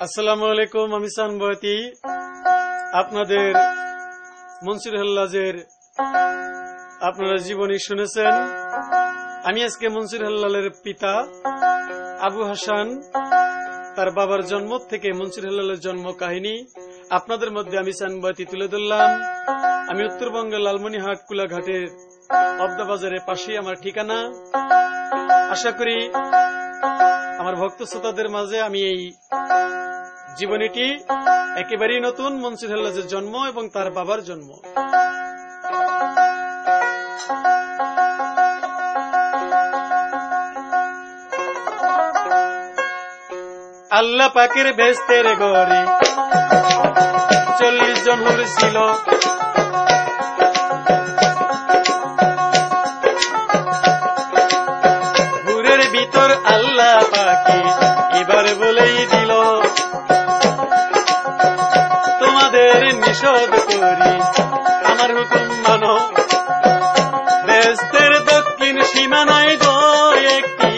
আসসালামু আলাইকুম। আমি সানবতী, আপনাদের মনসুর হাল্লাজের আপনারা জীবনী শুনেছেন। আমি আজকে মনসুর হাল্লালের পিতা আবু হাসান, তার বাবার জন্ম থেকে মনসুর হাল্লালের জন্ম কাহিনী আপনাদের মধ্যে আমি সানবতী তুলে ধরলাম। আমি উত্তরবঙ্গের লালমনিরহাট কুলাঘাটের অবদাবাজারের পাশেই আমার ঠিকানা। আশা করি আমার ভক্ত শ্রোতাদের মাঝে আমি এই জীবনীটি একেবারেই নতুন, মনসুর হাল্লাজের জন্ম এবং তার বাবার জন্ম। আল্লাহ পাকের বেহেশতের ঘরে 40 জন হুর ছিল। হুরের ভিতর আল্লাহ পাকে এবার বলেই দিল, তোমাদের নিষেধ করি আমার হুকুম মানো। বেহেশতের দক্ষিণ সীমানায় গো একটি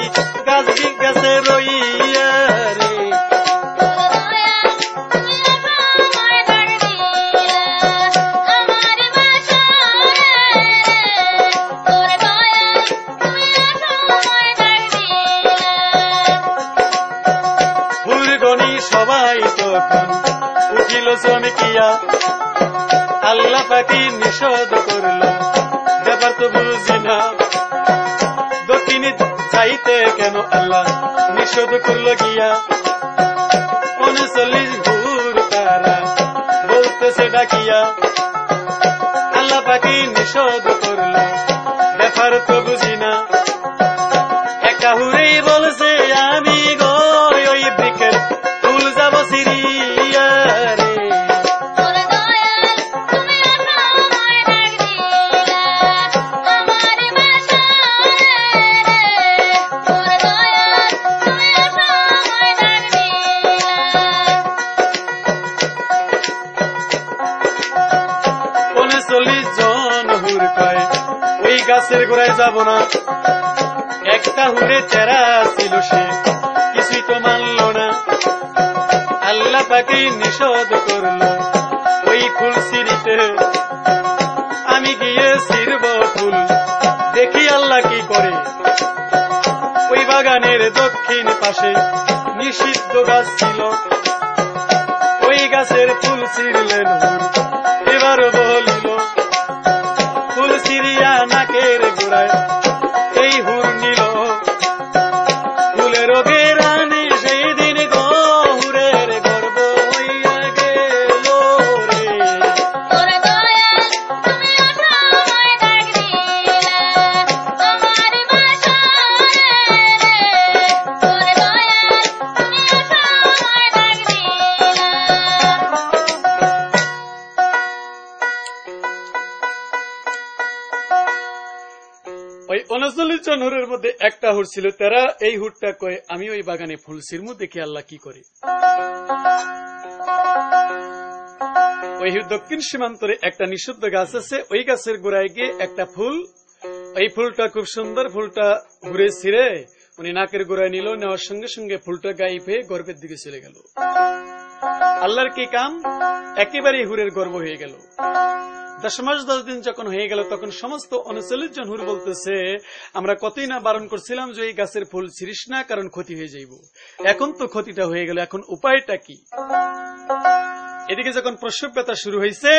গাছে রইয়া রে, হুরগণী সবাই তখন উঠিল চমকিয়া। আল্লাহ পাকি নিষেধ করল, ব্যাপার তো বুঝি না, দক্ষিণে চাইতে কেন আল্লাহ নিষেধ করল গিয়া। 39 হুর তারা বলতেছে ডাকিয়া, আল্লাহ পাকি নিষেধ করল, ব্যাপার তো বুঝি না। একটা হুরেই বলছে আমি গো ওই বৃক্ষের ফুল যাব সিরিয়া রে, গাছের গোড়ায় যাব না। একটা হুরে তেরা ছিল, সে কিছুই তো মানল না। আল্লাহ পাকে নিষেধ করল ওই ফুল ছিঁড়িতে। আমি গিয়ে ছিঁড়ব ফুল, দেখি আল্লাহ কি করে। ওই বাগানের দক্ষিণ পাশে নিষিদ্ধ গাছ ছিল, ওই গাছের ফুল ছিঁড়লেন হুর। এবার বলিল, ফুল সিরিয়া নাকের গোড়ায় এই হুর নিল। ফুলের গেরানে সেই দিন গো হুরের গর্ব হইয়া গেল রে, ওই 39 জন হুরের মধ্যে একটা হুর ছিল তারা। এই হুরটা কয় আমি ওই বাগানে ফুল ছিঁড়মু, দেখি আল্লাহ কি করে। ওই দক্ষিণ সীমান্তরে একটা নিষিদ্ধ গাছ আছে, ওই গাছের গোড়ায় গিয়ে একটা ফুল, এই ফুলটা খুব সুন্দর, ফুলটা ঘুরে ছিঁড়ে উনি নাকের গোড়ায় নিল। নেওয়ার সঙ্গে সঙ্গে ফুলটা গায়েব হয়ে গর্ভের দিকে চলে গেল। আল্লাহর কি কাম, একেবারে হুরের গর্ব হয়ে গেল। 10 মাস 10 দিন যখন হয়ে গেল, তখন সমস্ত 39 জন হুর বলতেছে আমরা কতই না বারণ করছিলাম যে এই গাছের ফুল ছিঁড়িস না, কারণ ক্ষতি হয়ে যাইব। এখন তো ক্ষতিটা হয়ে গেল, এখন উপায়টা কি? এদিকে যখন প্রসব ব্যথা শুরু হয়েছে,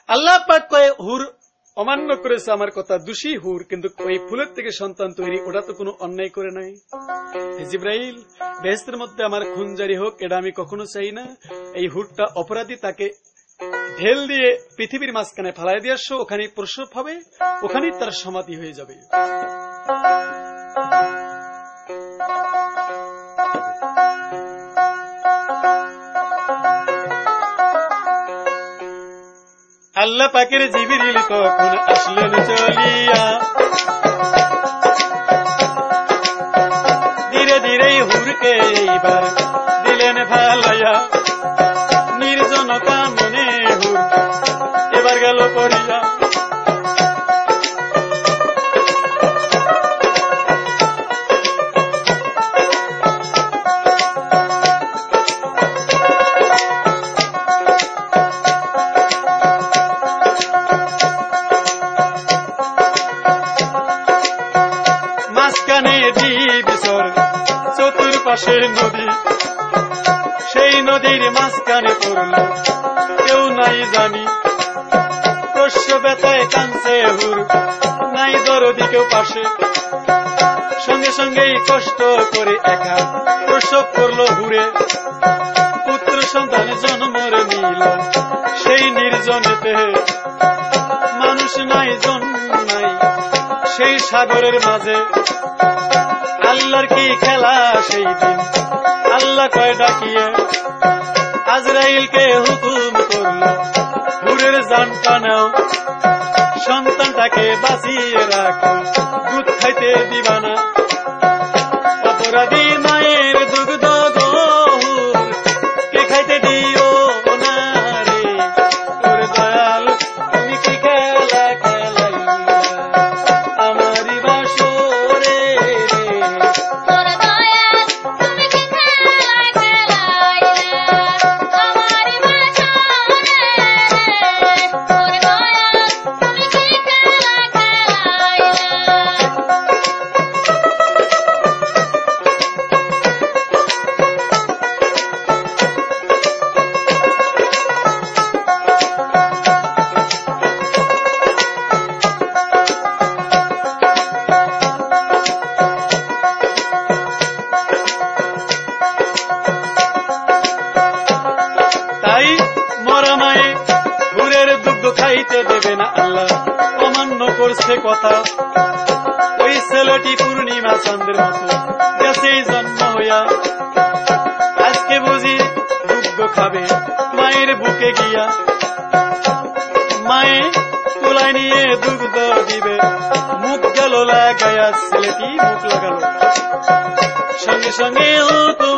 আল্লাহ পাক কয় হুর অমান্য করেছে আমার কথা, দোষী হুর, কিন্তু ওই ফুলের থেকে সন্তান তৈরি, ওটা তো কোনো অন্যায় করে নাই। জিব্রাইল, বেহেশতের মধ্যে আমার খুন জারি হোক, এটা আমি কখনো চাই না। এই হুরটা অপরাধী, তাকে ঢেল দিয়ে পৃথিবীর মাঝখানে ফেলাই দিয়ে আসো, ওখানে প্রসব হবে, ওখানেই তার সমাধি হয়ে যাবে। আল্লাহ পাকের জিবরিল তখন আসলেন চলিয়া, ধীরে ধীরে হুরকে এইবার দিলেন ফালাইয়া। নির্জনতা মনে হুর এবার গেল পড়িয়া। পাশে নদী, সেই নদীর মাঝখানে পড়ল কেউ নাই জানি, প্রশ্ন ব্যথায় কাঁদছে হুর, নাই দরদি কেউ পাশে, সঙ্গে সঙ্গেই কষ্ট করে একা প্রসব করলো হুরে, পুত্র সন্তান জন্মর নিল সেই নির্জনেতে, মানুষ নাই জন নাই সেই সাগরের মাঝে, আল্লাহর কি খেলা সেই দিন, আল্লাহ কয় ডাকিয়ে আজরাইলকে হুকুম করলো হুরের জানটা নাও, সন্তানটাকে বাঁচিয়ে রাখো, দুধ খাইতে দিবা না, অপরাধী মায়ের দুগ্ধ গহুর কে খাইতে দিও না রে, ওর দয়াল তুমি কি খেলা খেলাইলা আমারি বাসরে রে, তোর দয়াল তুমি কি খেলা খেলাইলা আমারি বাসরে রে, তোর দয়াল তুমি কি খেলা খেলাইলা। তাই মরা মায়ে হুরের দুগ্ধ খাইতে দেবে না আল্লাহ, অমান্য করছে কথা, ওই ছেলেটি পূর্ণিমা চাঁদের মতো গেছে জন্ম হইয়া, আজকে বুঝি দুগ্ধ খাবে মায়ের বুকে গিয়া, মায়ে তুলায় নিয়ে দুগ্ধ দিবে, মুখ গেল লাগাইয়া ছেলেটি মুখ লাগালো, সঙ্গে সঙ্গে হুকুম